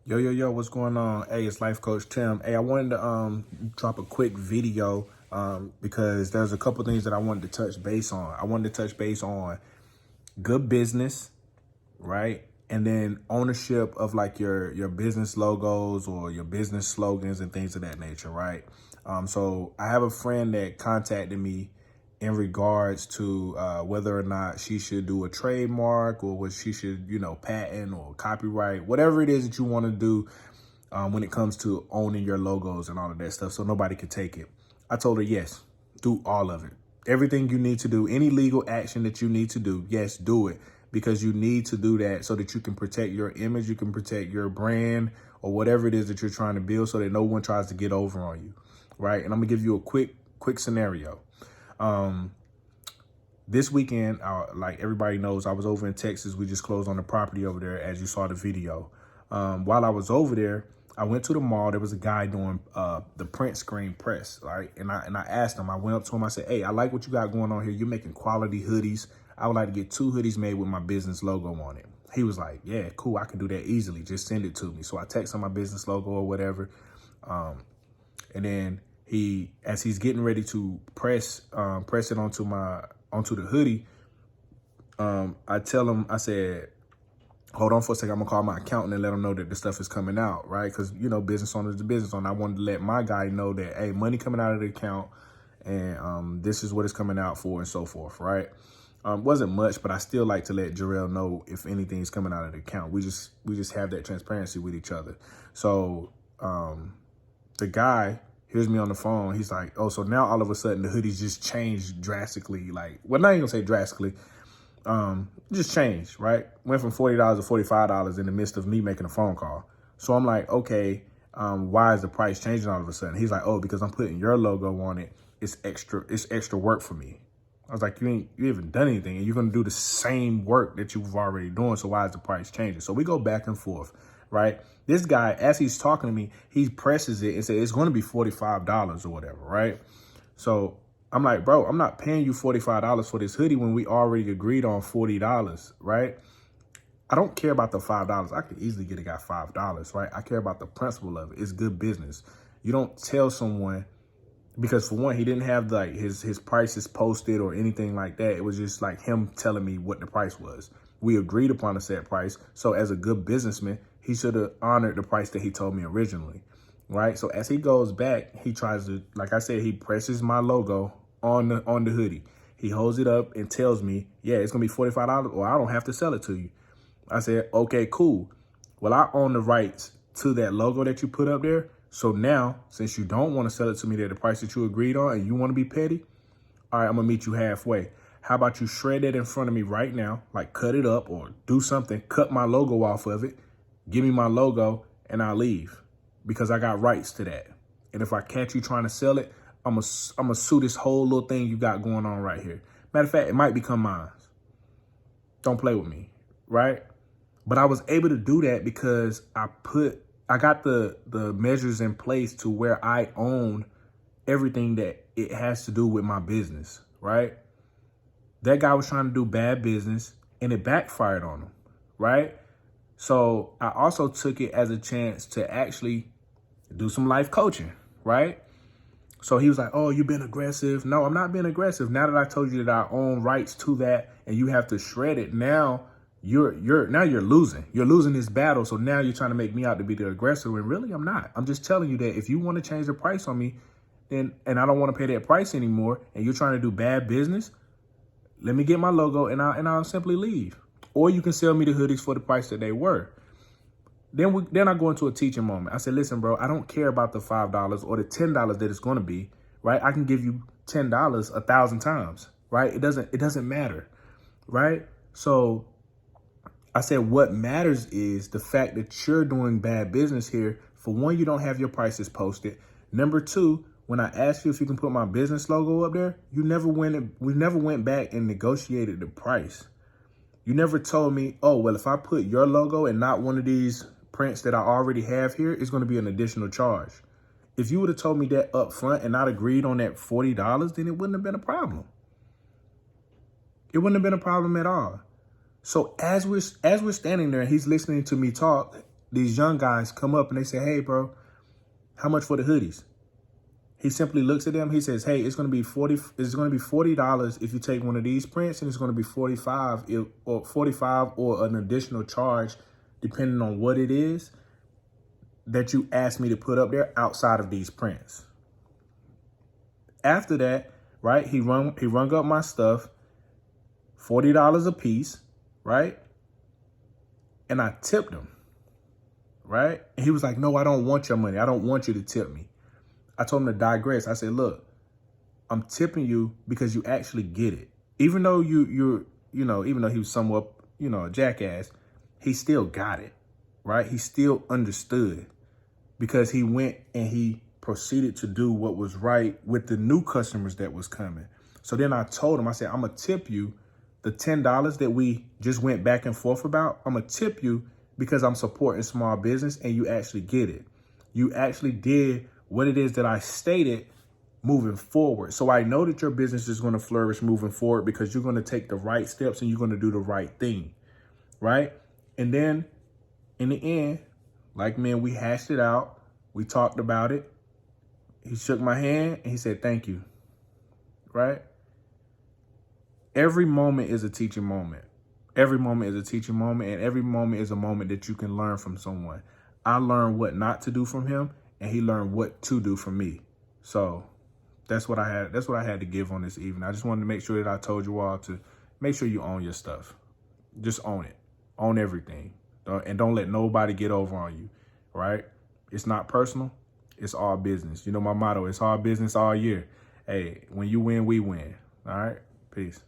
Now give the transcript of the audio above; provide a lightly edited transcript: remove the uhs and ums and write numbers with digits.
Yo, what's going on? Hey, it's Life Coach Tim. Hey, I wanted to drop a quick video because there's a couple things that I wanted to touch base on. I wanted to touch base on good business, right? And then ownership of like your business logos or your business slogans and things of that nature, right? So I have a friend that contacted me in regards to whether or not she should do a trademark or what she should, patent or copyright, whatever it is that you want to do when it comes to owning your logos and all of that stuff, so nobody could take it. I told her, yes, do all of it. Everything you need to do, any legal action that you need to do, yes, do it, because you need to do that so that you can protect your image, you can protect your brand or whatever it is that you're trying to build so that no one tries to get over on you, right? And I'm gonna give you a quick scenario. This weekend, like everybody knows, I was over in Texas. We just closed on the property over there, as you saw the video. While I was over there, I went to the mall. There was a guy doing the print screen press, right? And I asked him. I went up to him. I said, "Hey, I like what you got going on here. You're making quality hoodies. I would like to get 2 hoodies made with my business logo on it." He was like, "Yeah, cool. I can do that easily. Just send it to me." So I text him my business logo or whatever, and then as he's getting ready to press it onto the hoodie, I tell him, I said, hold on for a second. I'm gonna call my accountant and let him know that the stuff is coming out, right? Because, business owner is a business owner. I wanted to let my guy know that, hey, money coming out of the account and this is what it's coming out for and so forth, right? Wasn't much, but I still like to let Jarrell know if anything's coming out of the account. We just have that transparency with each other. So the guy hears me on the phone. He's like, oh, so now all of a sudden the hoodies just changed drastically. Like, well, not even gonna say drastically. Just changed, right? Went from $40 to $45 in the midst of me making a phone call. So I'm like, okay, why is the price changing all of a sudden? He's like, oh, because I'm putting your logo on it. It's extra work for me. I was like, you haven't done anything and you're going to do the same work that you've already doing. So why is the price changing? So we go back and forth, right? This guy, as he's talking to me, he presses it and says, it's going to be $45 or whatever, right? So I'm like, bro, I'm not paying you $45 for this hoodie when we already agreed on $40, right? I don't care about the $5. I could easily get a guy $5, right? I care about the principle of it. It's good business. You don't tell someone, because for one, he didn't have like his prices posted or anything like that. It was just like him telling me what the price was. We agreed upon a set price. So as a good businessman, he should have honored the price that he told me originally, right? So as he goes back, he tries to, like I said, he presses my logo on the hoodie. He holds it up and tells me, yeah, it's gonna be $45 or I don't have to sell it to you. I said, okay, cool. Well, I own the rights to that logo that you put up there. So now, since you don't want to sell it to me at the price that you agreed on and you want to be petty, all right, I'm gonna meet you halfway. How about you shred it in front of me right now, like cut it up or do something, cut my logo off of it, give me my logo, and I'll leave because I got rights to that. And if I catch you trying to sell it, I'm gonna sue this whole little thing you got going on right here. Matter of fact, it might become mine. Don't play with me, right? But I was able to do that because I got the measures in place to where I own everything that it has to do with my business, right? That guy was trying to do bad business and it backfired on him, right? So I also took it as a chance to actually do some life coaching, right? So he was like, oh, you've been aggressive. No, I'm not being aggressive. Now that I told you that I own rights to that and you have to shred it, now you're losing. You're losing this battle. So now you're trying to make me out to be the aggressor. And really, I'm not. I'm just telling you that if you want to change the price on me and I don't want to pay that price anymore and you're trying to do bad business, let me get my logo and I'll simply leave. Or you can sell me the hoodies for the price that they were. Then I go into a teaching moment. I said, listen, bro, I don't care about the $5 or the $10 that it's going to be, right? I can give you $10 1,000 times, right? It doesn't matter, right? So I said, what matters is the fact that you're doing bad business here. For one, you don't have your prices posted. Number two, when I asked you if you can put my business logo up there, we never went back and negotiated the price. You never told me, oh, well, if I put your logo and not one of these prints that I already have here, it's going to be an additional charge. If you would have told me that up front and not agreed on that $40, then it wouldn't have been a problem. It wouldn't have been a problem at all. So as we're standing there and he's listening to me talk, these young guys come up and they say, hey, bro, how much for the hoodies? He simply looks at them. He says, hey, it's going to be $40 if you take one of these prints, and it's going to be 45 or an additional charge, depending on what it is that you asked me to put up there outside of these prints. After that, right, he rung up my stuff, $40 a piece, right? And I tipped him, right? And he was like, no, I don't want your money. I don't want you to tip me. I told him to digress. I said, look, I'm tipping you because you actually get it. Even though even though he was somewhat, a jackass, he still got it, right? He still understood, because he went and he proceeded to do what was right with the new customers that was coming. So then I told him, I said, I'm going to tip you the $10 that we just went back and forth about. I'm going to tip you because I'm supporting small business and you actually get it. You actually did what it is that I stated moving forward. So I know that your business is going to flourish moving forward because you're going to take the right steps and you're going to do the right thing, right? And then in the end, like, man, we hashed it out. We talked about it. He shook my hand and he said, thank you, right? Every moment is a teaching moment. Every moment is a teaching moment, and every moment is a moment that you can learn from someone. I learned what not to do from him, and he learned what to do from me. So that's what I had. That's what I had to give on this evening. I just wanted to make sure that I told you all to make sure you own your stuff. Just own it. Own everything. And don't let nobody get over on you, right? It's not personal. It's all business. You know my motto, it's all business all year. Hey, when you win, we win. All right? Peace.